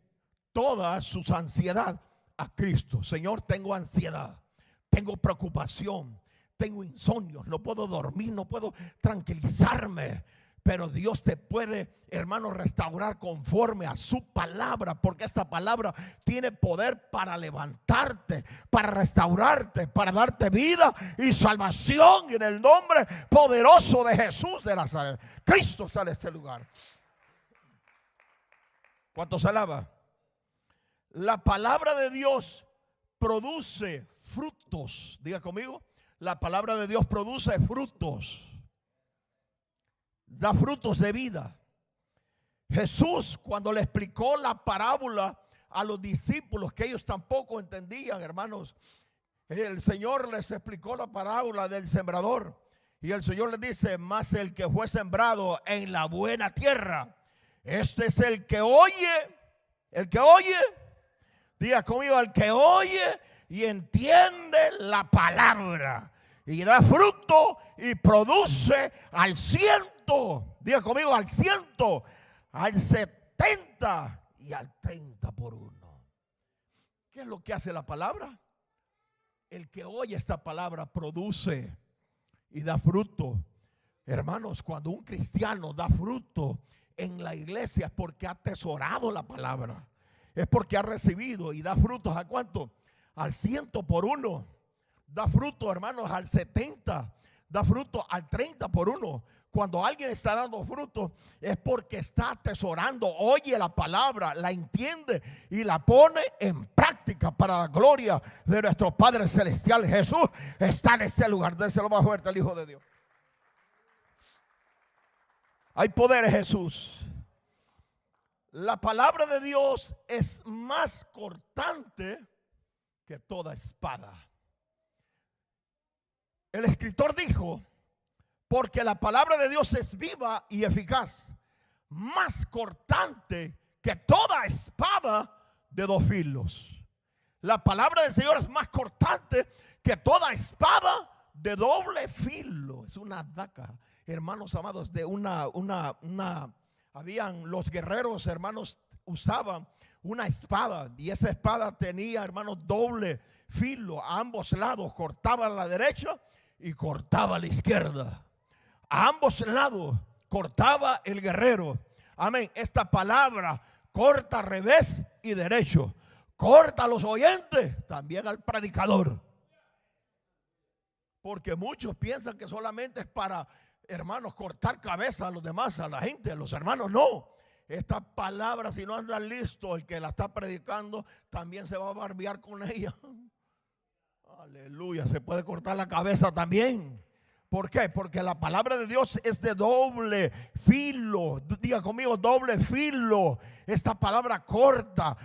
toda su ansiedad a Cristo. Señor, tengo ansiedad, tengo preocupación, tengo insomnio, no puedo dormir, no puedo tranquilizarme. Pero Dios te puede, hermano, restaurar conforme a su palabra, porque esta palabra tiene poder para levantarte, para restaurarte, para darte vida y salvación en el nombre poderoso de Jesús de Nazaret. Cristo está en este lugar. ¿Cuánto se alaba? La palabra de Dios produce frutos. Diga conmigo, la palabra de Dios produce frutos. Da frutos de vida. Jesús, cuando le explicó la parábola a los discípulos, que ellos tampoco entendían, hermanos, el Señor les explicó la parábola del sembrador. Y el Señor les dice, mas el que fue sembrado en la buena tierra, este es el que oye, diga conmigo, el que oye y entiende la palabra, y da fruto y produce al 100, diga conmigo, al 100, al 70 y al 30 por uno. ¿Qué es lo que hace la palabra? El que oye esta palabra produce y da fruto. Hermanos, cuando un cristiano da fruto en la iglesia es porque ha atesorado la palabra. Es porque ha recibido y da frutos. ¿A cuánto? Al 100 por 1. Da fruto, hermanos, al 70. Da fruto al 30 por 1. Cuando alguien está dando fruto es porque está atesorando, oye la palabra, la entiende y la pone en práctica para la gloria de nuestro Padre Celestial. Jesús está en este lugar. Déselo más fuerte al Hijo de Dios. Hay poder en Jesús. La palabra de Dios es más cortante que toda espada. El escritor dijo: porque la palabra de Dios es viva y eficaz, más cortante que toda espada de dos filos. La palabra del Señor es más cortante que toda espada de doble filo. Es una daga, hermanos amados, de habían los guerreros, hermanos, usaban una espada, y esa espada tenía, hermanos, doble filo a ambos lados. Cortaba a la derecha y cortaba a la izquierda. A ambos lados cortaba el guerrero. Amén. Esta palabra corta al revés y derecho. Corta a los oyentes, también al predicador. Porque muchos piensan que solamente es para, hermanos, cortar cabeza a los demás, a la gente, a los hermanos. No. Esta palabra, si no anda listo, el que la está predicando también se va a barbear con ella. Aleluya. Se puede cortar la cabeza también. ¿Por qué? Porque la palabra de Dios es de doble filo. Diga conmigo, doble filo. Esta palabra corta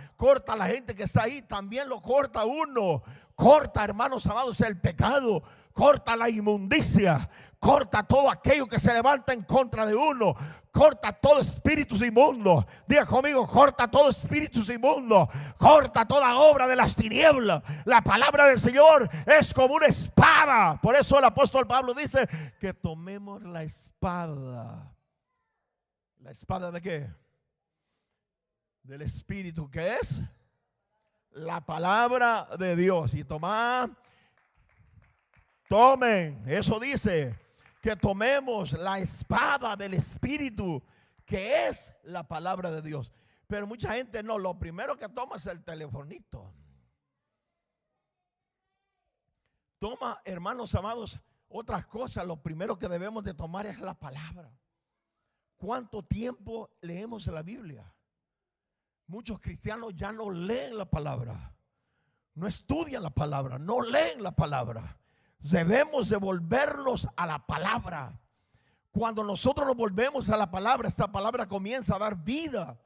a la gente que está ahí, también lo corta uno. Corta, hermanos amados, el pecado. Corta la inmundicia. Corta todo aquello que se levanta en contra de uno. Corta todo espíritu inmundo. Diga conmigo, corta todo espíritu inmundo. Corta toda obra de las tinieblas. La palabra del Señor es como una espada. Por eso el apóstol Pablo dice que tomemos la espada. ¿La espada de qué? Del Espíritu, que es la palabra de Dios. Y tomen, eso dice, que tomemos la espada del Espíritu, que es la palabra de Dios. Pero mucha gente no, lo primero que toma es el telefonito. Toma, hermanos amados, otras cosas. Lo primero que debemos de tomar es la palabra. ¿Cuánto tiempo leemos la Biblia? Muchos cristianos ya no leen la palabra, no estudian la palabra, no leen la palabra. Debemos de volvernos a la palabra. Cuando nosotros nos volvemos a la palabra, esta palabra comienza a dar vida,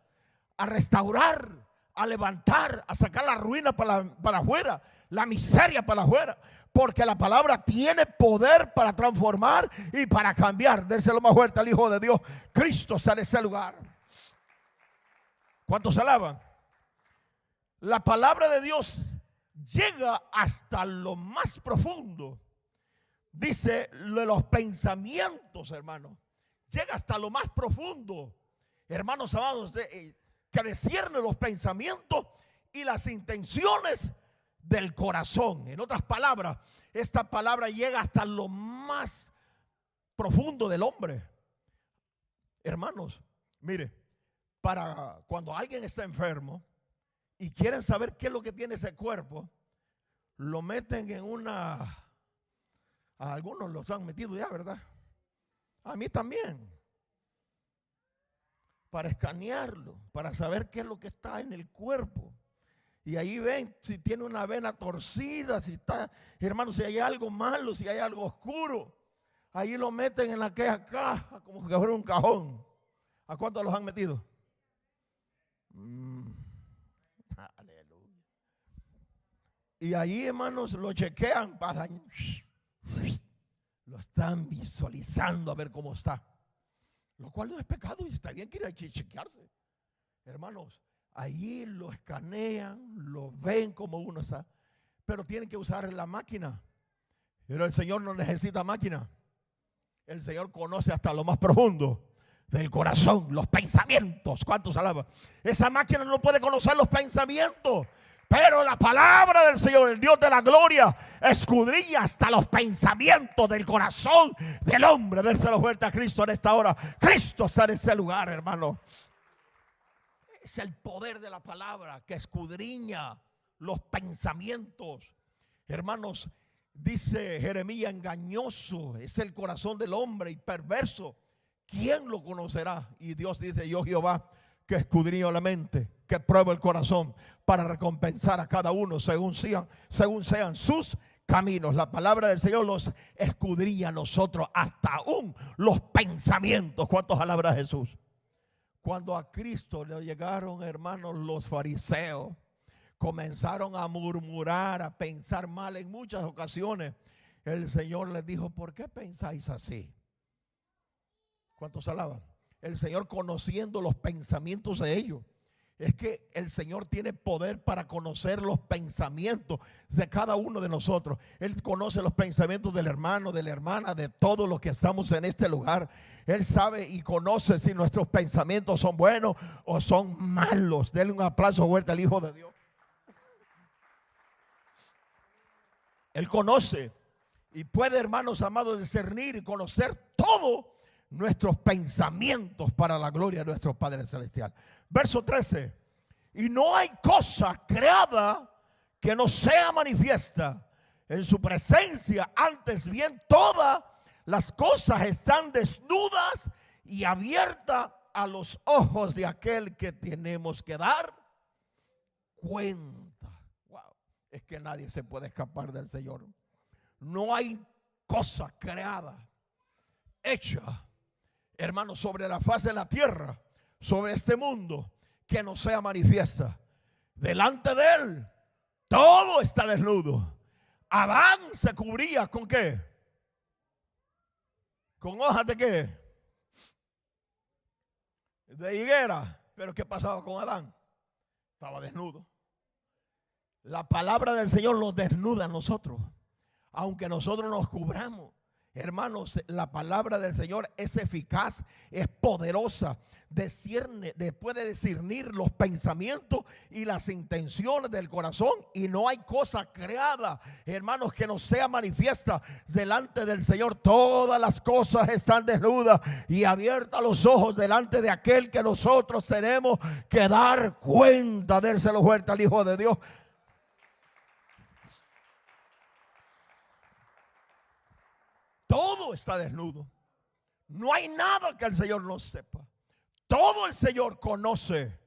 a restaurar, a levantar, a sacar la ruina para afuera, la miseria para afuera. Porque la palabra tiene poder para transformar y para cambiar. Déselo más fuerte al Hijo de Dios. Cristo está en ese lugar. ¿Cuántos alaban? La palabra de Dios llega hasta lo más profundo. Dice de los pensamientos, hermanos. Llega hasta lo más profundo, hermanos amados, que discierne los pensamientos y las intenciones del corazón. En otras palabras, esta palabra llega hasta lo más profundo del hombre. Hermanos, mire, para cuando alguien está enfermo y quieren saber qué es lo que tiene ese cuerpo, lo meten en una... A algunos los han metido ya, ¿verdad? A mí también. Para escanearlo, para saber qué es lo que está en el cuerpo. Y ahí ven si tiene una vena torcida, si está, hermanos, si hay algo malo, si hay algo oscuro. Ahí lo meten en aquella caja, como que fuera un cajón. ¿A cuántos los han metido? Aleluya. Y ahí, hermanos, lo chequean, pasan, lo están visualizando a ver cómo está. Lo cual no es pecado y está bien que ir a chequearse. Hermanos, ahí lo escanean, lo ven como uno está, pero tienen que usar la máquina. Pero el Señor no necesita máquina. El Señor conoce hasta lo más profundo del corazón, los pensamientos. ¿Cuántos alaban? Esa máquina no puede conocer los pensamientos, Pero la palabra del Señor, el Dios de la gloria, escudriña hasta los pensamientos del corazón del hombre. Dérselo fuerte a Cristo en esta hora. Cristo está en este lugar, hermano. Es el poder de la palabra que escudriña los pensamientos. Hermanos, dice Jeremías, engañoso es el corazón del hombre y perverso. ¿Quién lo conocerá? Y Dios dice, yo Jehová, que escudriño la mente, que pruebo el corazón, para recompensar a cada uno según sean sus caminos. La palabra del Señor los escudriña a nosotros, hasta aún los pensamientos. ¿Cuántos alaban a Jesús? Cuando a Cristo le llegaron, hermanos, los fariseos, comenzaron a murmurar, a pensar mal en muchas ocasiones. El Señor les dijo, ¿por qué pensáis así? ¿Cuántos alaban? El Señor, conociendo los pensamientos de ellos. Es que el Señor tiene poder para conocer los pensamientos de cada uno de nosotros. Él conoce los pensamientos del hermano, de la hermana, de todos los que estamos en este lugar. Él sabe y conoce si nuestros pensamientos son buenos o son malos. Denle un aplauso fuerte al Hijo de Dios. Él conoce y puede, hermanos amados, discernir y conocer todos nuestros pensamientos para la gloria de nuestro Padre Celestial. Verso 13. Y no hay cosa creada que no sea manifiesta en su presencia. Antes bien, todas las cosas están desnudas y abiertas a los ojos de aquel que tenemos que dar cuenta. Wow. Es que nadie se puede escapar del Señor. No hay cosa creada, hecha, hermanos, sobre la faz de la tierra, sobre este mundo, que no sea manifiesta. Delante de él todo está desnudo. Adán se cubría ¿con qué? ¿Con hojas de qué? De higuera. Pero ¿qué pasaba con Adán? Estaba desnudo. La palabra del Señor nos desnuda a nosotros, aunque nosotros nos cubramos. Hermanos, la palabra del Señor es eficaz, es poderosa, puede discernir los pensamientos y las intenciones del corazón, y no hay cosa creada, hermanos, que no sea manifiesta delante del Señor. Todas las cosas están desnudas y abiertas los ojos delante de aquel que nosotros tenemos que dar cuenta. Dérselo fuerte al Hijo de Dios. Todo está desnudo. No hay nada que el Señor no sepa. Todo el Señor conoce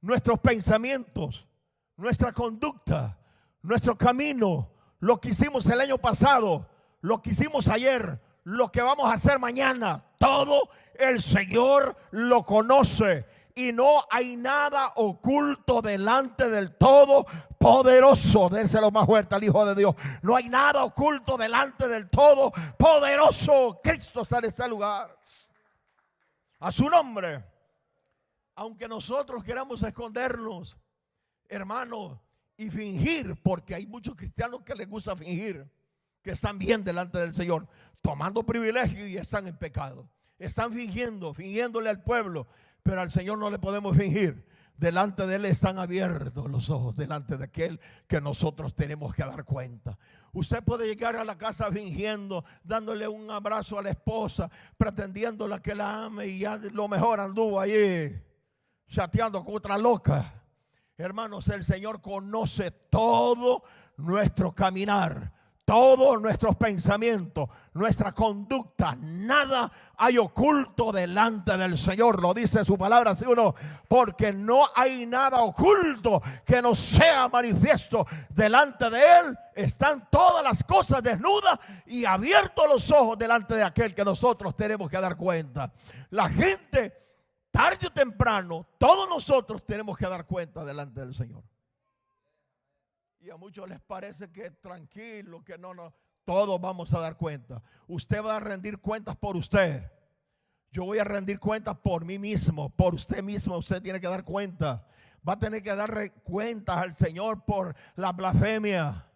nuestros pensamientos, nuestra conducta, nuestro camino, lo que hicimos el año pasado, lo que hicimos ayer, lo que vamos a hacer mañana. Todo el Señor lo conoce. Y no hay nada oculto delante del Todopoderoso. Dérselo más fuerte al Hijo de Dios. No hay nada oculto delante del Todopoderoso. Cristo está en este lugar. A su nombre. Aunque nosotros queramos escondernos, hermanos, y fingir, porque hay muchos cristianos que les gusta fingir que están bien delante del Señor, tomando privilegio y están en pecado. Están fingiéndole al pueblo. Pero al Señor no le podemos fingir. Delante de Él están abiertos los ojos, delante de aquel que nosotros tenemos que dar cuenta. Usted puede llegar a la casa fingiendo, dándole un abrazo a la esposa, pretendiéndola que la ame, y ya lo mejor anduvo allí chateando con otra loca. Hermanos, el Señor conoce todo nuestro caminar, todos nuestros pensamientos, nuestra conducta. Nada hay oculto delante del Señor. Lo dice su palabra, ¿sí o no? Porque no hay nada oculto que no sea manifiesto. Delante de Él están todas las cosas desnudas y abiertos los ojos delante de aquel que nosotros tenemos que dar cuenta. La gente, tarde o temprano, todos nosotros tenemos que dar cuenta delante del Señor. Y a muchos les parece que tranquilo, que no, todos vamos a dar cuenta. Usted va a rendir cuentas por usted. Yo voy a rendir cuentas por mí mismo, por usted mismo. Usted tiene que dar cuenta. Va a tener que dar cuentas al Señor por la blasfemia.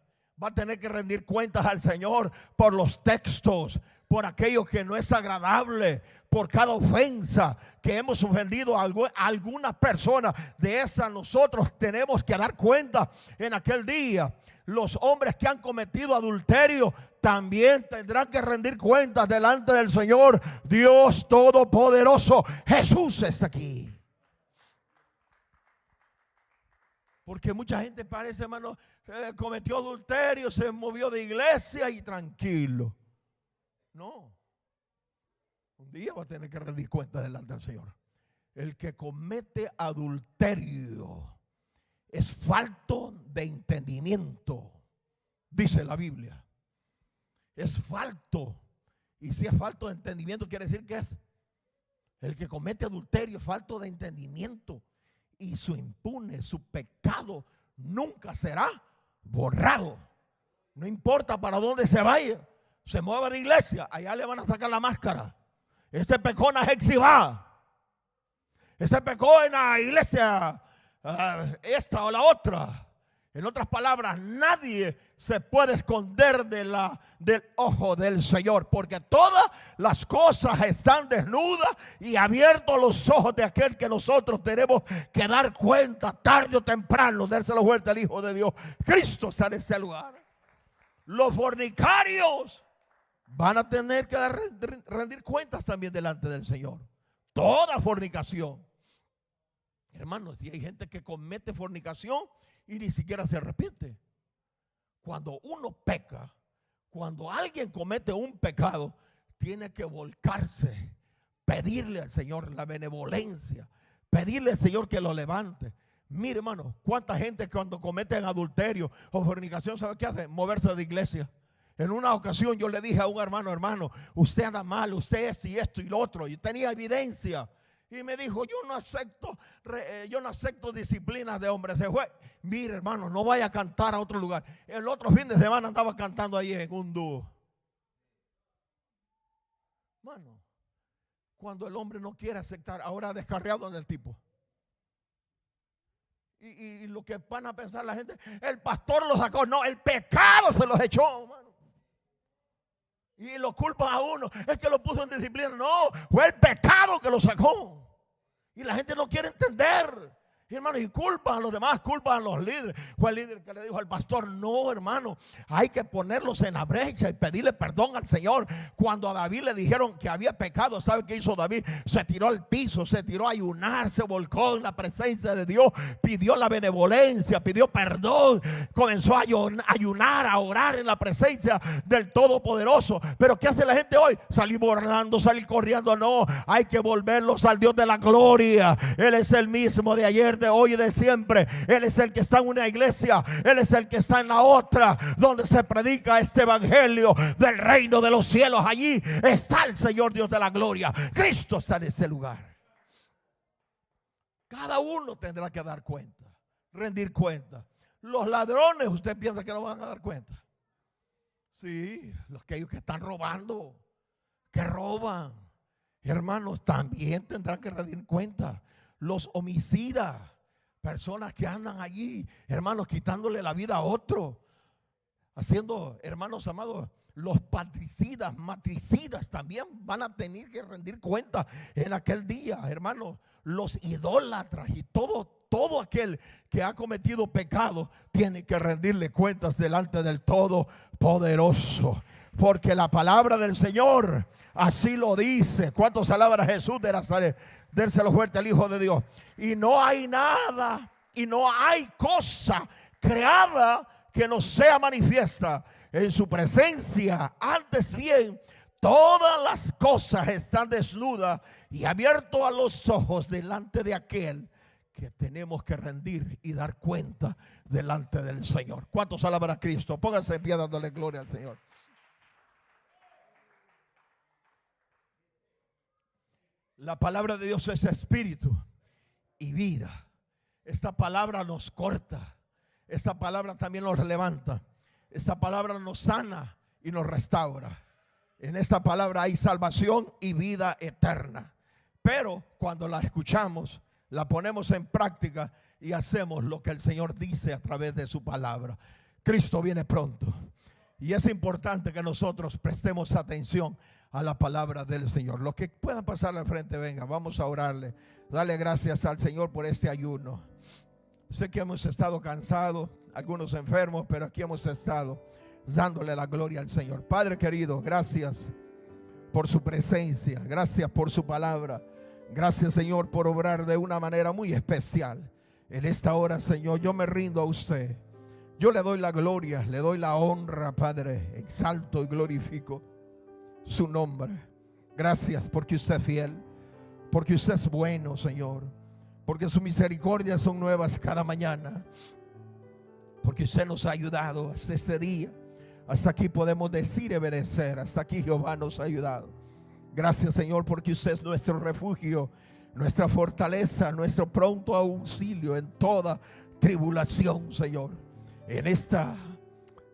Va a tener que rendir cuentas al Señor por los textos, por aquello que no es agradable, por cada ofensa que hemos ofendido a alguna persona. De esa nosotros tenemos que dar cuenta en aquel día. Los hombres que han cometido adulterio también tendrán que rendir cuentas delante del Señor Dios Todopoderoso. Jesús está aquí. Porque mucha gente parece, hermano, cometió adulterio, se movió de iglesia y tranquilo. No. Un día va a tener que rendir cuentas delante del Señor. El que comete adulterio es falto de entendimiento, dice la Biblia. Es falto. Y si es falto de entendimiento, quiere decir que es el que comete adulterio, falto de entendimiento. Y su impune, su pecado nunca será borrado. No importa para dónde se vaya, se mueva de iglesia, allá le van a sacar la máscara. Este pecó en Ajexibá, este pecó en la iglesia esta o la otra. En otras palabras, nadie se puede esconder del ojo del Señor, porque todas las cosas están desnudas y abiertos los ojos de aquel que nosotros tenemos que dar cuenta tarde o temprano, dárselo vuelta al Hijo de Dios. Cristo está en este lugar. Los fornicarios van a tener que rendir cuentas también delante del Señor. Toda fornicación. Hermanos, si hay gente que comete fornicación y ni siquiera se arrepiente. Cuando uno peca, cuando alguien comete un pecado, tiene que volcarse, pedirle al Señor la benevolencia, pedirle al Señor que lo levante. Mire, hermano, cuánta gente cuando cometen adulterio o fornicación, ¿sabe qué hace? Moverse de iglesia. En una ocasión yo le dije a un hermano, usted anda mal, usted esto y lo otro, y tenía evidencia. Y me dijo, yo no acepto disciplinas de hombres. Se fue. Mire, hermano, no vaya a cantar a otro lugar. El otro fin de semana andaba cantando ahí en un dúo. Hermano, cuando el hombre no quiere aceptar, ahora descarriado en el tipo. Y lo que van a pensar la gente, el pastor lo sacó. No, el pecado se los echó, hermano. Y lo culpan a uno, es que lo puso en disciplina. No, fue el pecado que lo sacó. Y la gente no quiere entender. Y hermano, y culpan a los demás, culpan a los líderes. Fue el líder que le dijo al pastor, no, hermano, hay que ponerlos en la brecha y pedirle perdón al Señor. Cuando a David le dijeron que había pecado, ¿sabe qué hizo David? Se tiró al piso, se tiró a ayunar, se volcó en la presencia de Dios, pidió la benevolencia, pidió perdón, comenzó a ayunar, a orar en la presencia del Todopoderoso. Pero ¿qué hace la gente hoy? Salir burlando, salir corriendo. No, hay que volverlos al Dios de la gloria. Él es el mismo de ayer, de hoy y de siempre. Él es el que está en una iglesia, Él es el que está en la otra, donde se predica este evangelio del reino de los cielos. Allí está el Señor Dios de la gloria. Cristo está en ese lugar. Cada uno tendrá que dar cuenta, rendir cuenta. Los ladrones, ¿usted piensa que no van a dar cuenta? Sí, aquellos que están robando, que roban, hermanos, también tendrán que rendir cuenta. Los homicidas, personas que andan allí, hermanos, quitándole la vida a otro, haciendo, hermanos amados, los patricidas, matricidas también van a tener que rendir cuenta en aquel día, hermanos. Los idólatras y todo aquel que ha cometido pecado tiene que rendirle cuentas delante del Todopoderoso, porque la palabra del Señor así lo dice. ¿Cuántos alaban a Jesús de Nazaret? Dérselo fuerte al Hijo de Dios. Y no hay nada y no hay cosa creada que no sea manifiesta en su presencia. Antes bien, todas las cosas están desnudas y abiertas a los ojos delante de aquel que tenemos que rendir y dar cuenta delante del Señor. ¿Cuántos alaban a Cristo? Pónganse en pie dándole gloria al Señor. La palabra de Dios es espíritu y vida. Esta palabra nos corta. Esta palabra también nos levanta. Esta palabra nos sana y nos restaura. En esta palabra hay salvación y vida eterna. Pero cuando la escuchamos, la ponemos en práctica y hacemos lo que el Señor dice a través de su palabra. Cristo viene pronto. Y es importante que nosotros prestemos atención a la palabra del Señor. Los que puedan pasar al frente, venga, vamos a orarle. Dale gracias al Señor por este ayuno. Sé que hemos estado cansados, algunos enfermos, pero aquí hemos estado dándole la gloria al Señor. Padre querido, gracias por su presencia, gracias por su palabra. Gracias, Señor, por obrar de una manera muy especial. En esta hora, Señor, yo me rindo a usted. Yo le doy la gloria, le doy la honra, Padre. Exalto y glorifico su nombre. Gracias porque usted es fiel, porque usted es bueno, Señor, porque sus misericordias son nuevas cada mañana, porque usted nos ha ayudado hasta este día. Hasta aquí podemos decir y obedecer. Hasta aquí Jehová nos ha ayudado. Gracias, Señor, porque usted es nuestro refugio, nuestra fortaleza, nuestro pronto auxilio en toda tribulación, Señor. En esta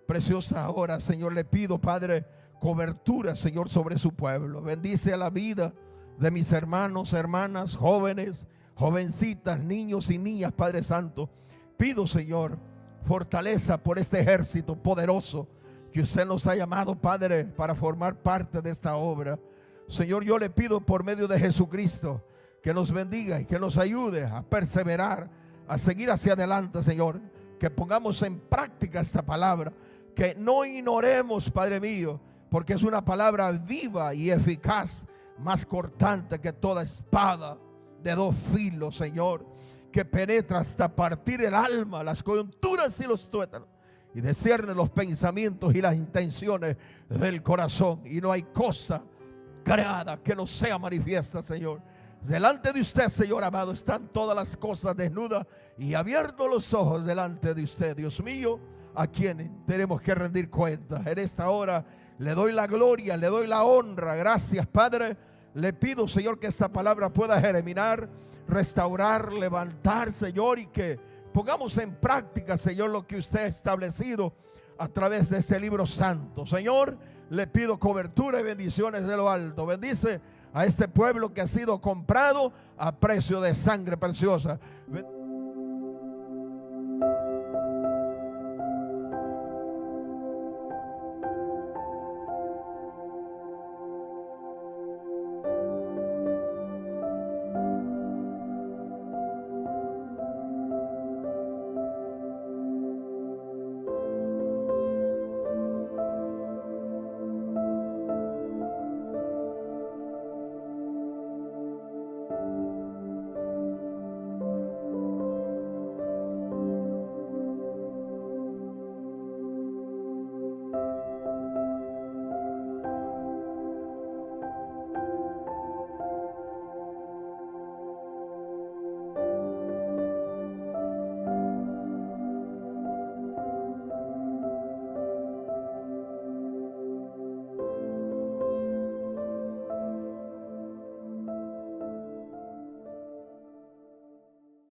preciosa hora, Señor, le pido, Padre, cobertura, Señor, sobre su pueblo. Bendice a la vida de mis hermanos, hermanas, jóvenes, jovencitas, niños y niñas, Padre Santo. Pido, Señor, fortaleza por este ejército poderoso que usted nos ha llamado, Padre, para formar parte de esta obra. Señor, yo le pido por medio de Jesucristo que nos bendiga y que nos ayude a perseverar, a seguir hacia adelante, Señor. Que pongamos en práctica esta palabra, que no ignoremos, Padre mío, porque es una palabra viva y eficaz, más cortante que toda espada de dos filos, Señor, que penetra hasta partir el alma, las coyunturas y los tuétanos, y discierne los pensamientos y las intenciones del corazón. Y no hay cosa creada que no sea manifiesta, Señor. Delante de usted, Señor amado, están todas las cosas desnudas y abiertos los ojos delante de usted, Dios mío, a quien tenemos que rendir cuentas. En esta hora le doy la gloria, le doy la honra. Gracias, Padre. Le pido, Señor, que esta palabra pueda germinar, restaurar, levantar, Señor, y que pongamos en práctica, Señor, lo que usted ha establecido a través de este libro santo. Señor, le pido cobertura y bendiciones de lo alto. Bendice a este pueblo que ha sido comprado a precio de sangre preciosa.